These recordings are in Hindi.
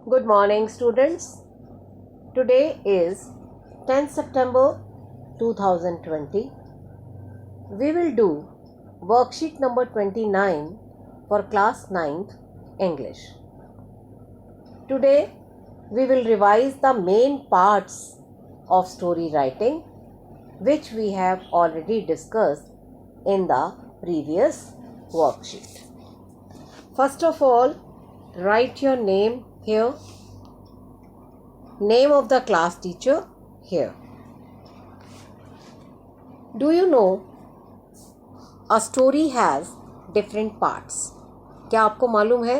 Good morning, students. Today is 10th September 2020. We will do worksheet number 29 for class 9th English. Today we will revise the main parts of story writing which we have already discussed in the previous worksheet. First of all, write your name here, name of the class teacher here. Do you know a story has different parts? क्या आपको मालूम है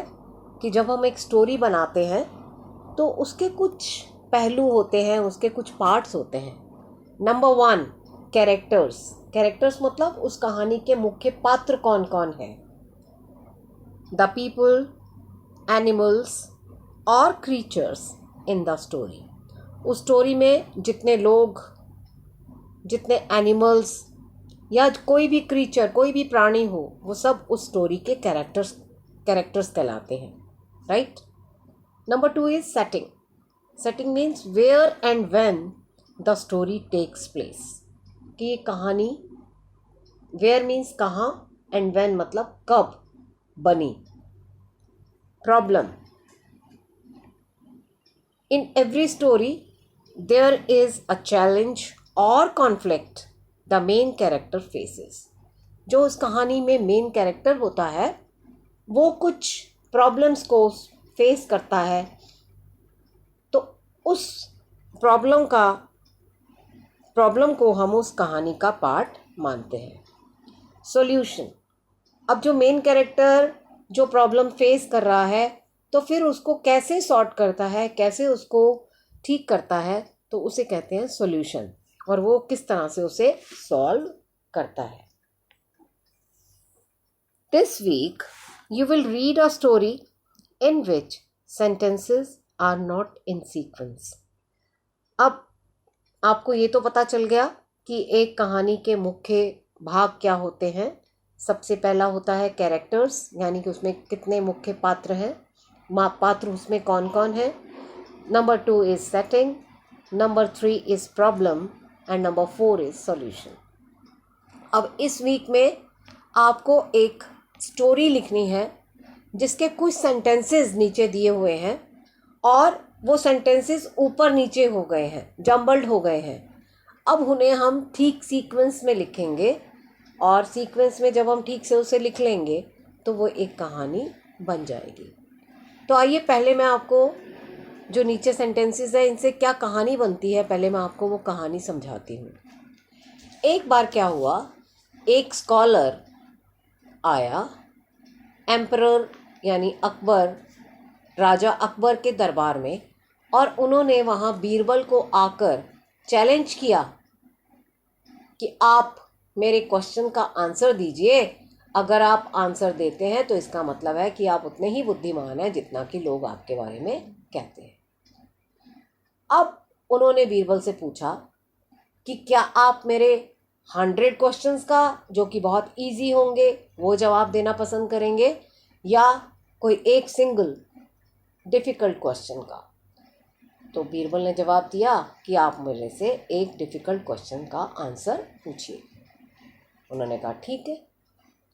कि जब हम एक स्टोरी बनाते हैं तो उसके कुछ पहलू होते हैं, उसके कुछ पार्ट्स होते हैं. Number 1, characters. कैरेक्टर्स मतलब उस कहानी के मुख्य पात्र कौन कौन है. द पीपल, एनिमल्स और क्रीचर्स इन द स्टोरी. उस स्टोरी में जितने लोग, जितने एनिमल्स या कोई भी क्रीचर, कोई भी प्राणी हो, वो सब उस स्टोरी के कैरेक्टर्स कहलाते हैं. Right. Number 2 is setting. Setting means where and when the story takes place. कि ये कहानी, वेयर मीन्स कहाँ, एंड व्हेन मतलब कब बनी. Problem. In every story, there is a challenge or conflict the main character faces. जो उस कहानी में मेन कैरेक्टर होता है वो कुछ प्रॉब्लम्स को फेस करता है, तो उस प्रॉब्लम को हम उस कहानी का पार्ट मानते हैं. सॉल्यूशन. अब जो मेन कैरेक्टर जो प्रॉब्लम फेस कर रहा है तो फिर उसको कैसे सॉर्ट करता है, कैसे उसको ठीक करता है, तो उसे कहते हैं सॉल्यूशन. और वो किस तरह से उसे सॉल्व करता है. This week you will read a story in which sentences are not in sequence. अब आपको ये तो पता चल गया कि एक कहानी के मुख्य भाग क्या होते हैं. सबसे पहला होता है कैरेक्टर्स, यानी कि उसमें कितने मुख्य पात्र हैं, पात्र उसमें कौन कौन है. Number 2 is setting, number 3 is problem and number 4 is solution. अब इस वीक में आपको एक स्टोरी लिखनी है जिसके कुछ सेंटेंसेस नीचे दिए हुए हैं और वो सेंटेंसेस ऊपर नीचे हो गए हैं, जम्बल्ड हो गए हैं. अब उन्हें हम ठीक सीक्वेंस में लिखेंगे और सीक्वेंस में जब हम ठीक से उसे लिख लेंगे तो वो एक कहानी बन जाएगी. तो आइए पहले मैं आपको जो नीचे सेंटेंसेस है इनसे क्या कहानी बनती है, पहले मैं आपको वो कहानी समझाती हूँ. एक बार क्या हुआ, एक स्कॉलर आया एम्परर यानी अकबर, राजा अकबर के दरबार में, और उन्होंने वहाँ बीरबल को आकर चैलेंज किया कि आप मेरे क्वेश्चन का आंसर दीजिए. अगर आप आंसर देते हैं तो इसका मतलब है कि आप उतने ही बुद्धिमान हैं जितना कि लोग आपके बारे में कहते हैं. अब उन्होंने बीरबल से पूछा कि क्या आप मेरे 100 क्वेश्चंस का, जो कि बहुत इजी होंगे, वो जवाब देना पसंद करेंगे या कोई एक सिंगल डिफ़िकल्ट क्वेश्चन का. तो बीरबल ने जवाब दिया कि आप मेरे से एक डिफ़िकल्ट क्वेश्चन का आंसर पूछिए. उन्होंने कहा ठीक है.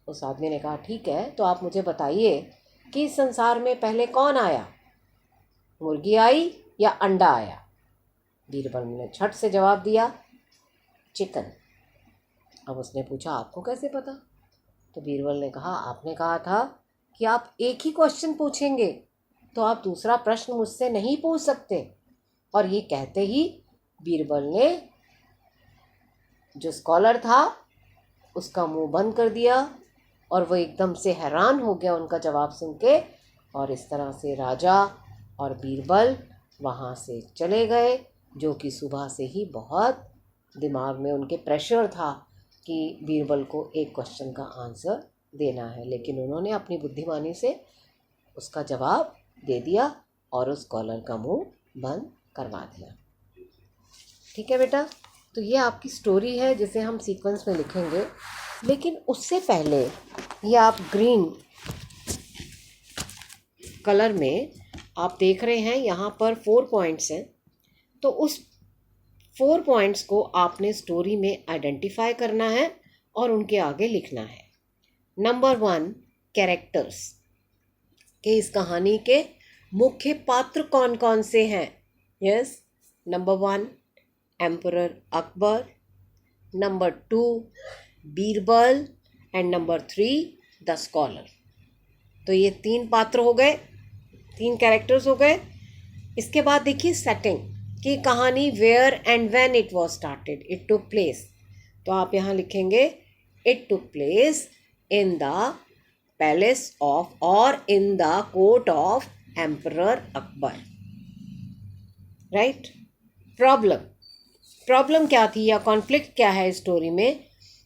उस आदमी ने कहा ठीक है, तो आप मुझे बताइए कि इस संसार में पहले कौन आया, मुर्गी आई या अंडा आया. बीरबल ने झट से जवाब दिया चिकन. अब उसने पूछा आपको कैसे पता. तो बीरबल ने कहा आपने कहा था कि आप एक ही क्वेश्चन पूछेंगे, तो आप दूसरा प्रश्न मुझसे नहीं पूछ सकते. और ये कहते ही बीरबल ने जो स्कॉलर था उसका मुंह बंद कर दिया और वो एकदम से हैरान हो गया उनका जवाब सुन के. और इस तरह से राजा और बीरबल वहाँ से चले गए, जो कि सुबह से ही बहुत दिमाग में उनके प्रेशर था कि बीरबल को एक क्वेश्चन का आंसर देना है. लेकिन उन्होंने अपनी बुद्धिमानी से उसका जवाब दे दिया और उस स्कॉलर का मुंह बंद करवा दिया. ठीक है बेटा, तो ये आपकी स्टोरी है जिसे हम सीक्वेंस में लिखेंगे. लेकिन उससे पहले ये आप ग्रीन कलर में आप देख रहे हैं यहाँ पर 4 पॉइंट्स हैं, तो उस 4 पॉइंट्स को आपने स्टोरी में आइडेंटिफाई करना है और उनके आगे लिखना है। नंबर 1, कैरेक्टर्स, कि इस कहानी के मुख्य पात्र कौन कौन से हैं। Yes, number 1 emperor Akbar, number 2 Birbal and number 3 the scholar. तो ये 3 पात्र हो गए, 3 कैरेक्टर्स हो गए। इसके बाद देखिए सेटिंग कि कहानी where and when it was started, it took place. तो आप यहाँ लिखेंगे it took place in the palace of और in the court of emperor Akbar, right. Problem क्या थी या कॉन्फ्लिक्ट क्या है स्टोरी में?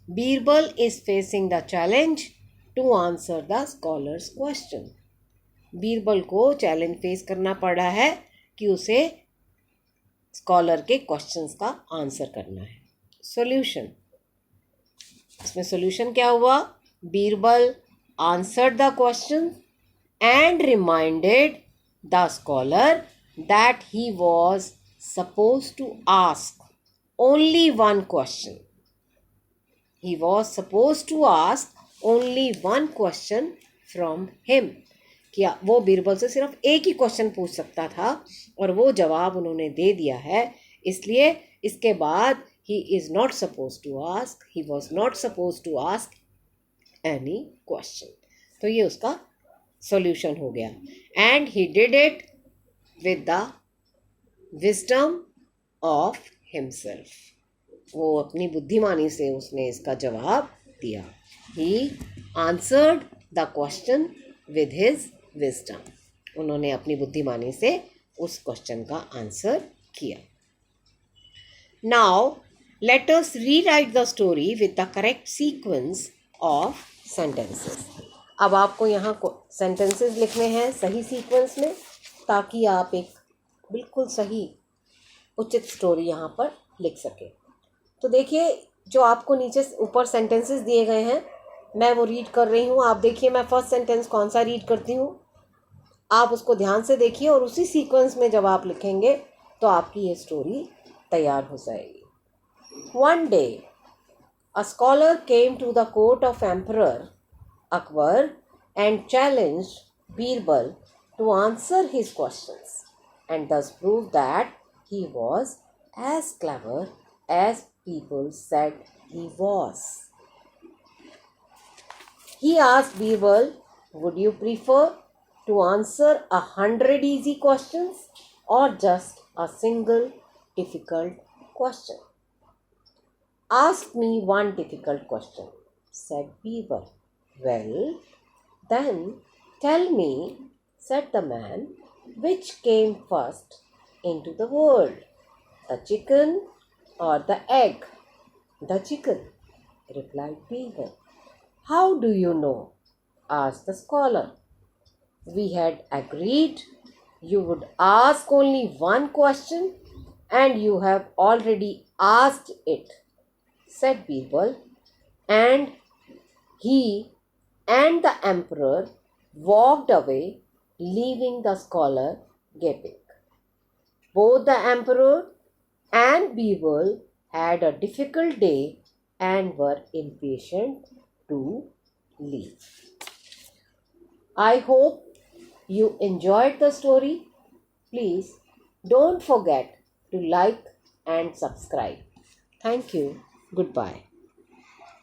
Birbal is facing the challenge to answer the scholars question. Birbal को चैलेंज फेस करना पड़ा है कि उसे स्कॉलर के क्वेश्चंस का आंसर करना है। सॉल्यूशन, इसमें सॉल्यूशन क्या हुआ? Birbal answered the question and reminded the scholar that he was supposed to ask only one question. He was supposed to ask only one question from him. क्या वो बीरबल से सिर्फ एक ही क्वेश्चन पूछ सकता था और वो जवाब उन्होंने दे दिया है, इसलिए इसके बाद he is not supposed to ask, he was not supposed to ask any question. तो ये उसका सॉल्यूशन हो गया। And he did it with the wisdom of himself, वो अपनी बुद्धिमानी से उसने इसका जवाब दिया। He answered the question with his wisdom, उन्होंने अपनी बुद्धिमानी से उस क्वेश्चन का आंसर किया। Now let us rewrite the story with the correct sequence of sentences. अब आपको यहाँ सेंटेंसेस लिखने हैं सही सीक्वेंस में, ताकि आप एक बिल्कुल सही उचित स्टोरी यहाँ पर लिख सकें। तो देखिए, जो आपको नीचे ऊपर सेंटेंसेस दिए गए हैं, मैं वो रीड कर रही हूँ। आप देखिए मैं फर्स्ट सेंटेंस कौन सा रीड करती हूँ, आप उसको ध्यान से देखिए और उसी सीक्वेंस में जब आप लिखेंगे तो आपकी ये स्टोरी तैयार हो जाएगी। One day a scholar came to the court of Emperor Akbar and challenged Birbal to answer his questions, and thus proved that he was as clever as people said he was. He asked Birbal, would you prefer to answer 100 easy questions or just a single difficult question? Ask me one difficult question, said Birbal. Well, then tell me, said the man, which came first into the world, the chicken or the egg? The chicken, replied Birbal. How do you know? Asked the scholar. We had agreed you would ask only one question and you have already asked it, said Birbal, and he and the emperor walked away, leaving the scholar gaping. Both the emperor and Birbal had a difficult day and were impatient to leave. I hope you enjoyed the story. Please don't forget to like and subscribe. Thank you. Goodbye.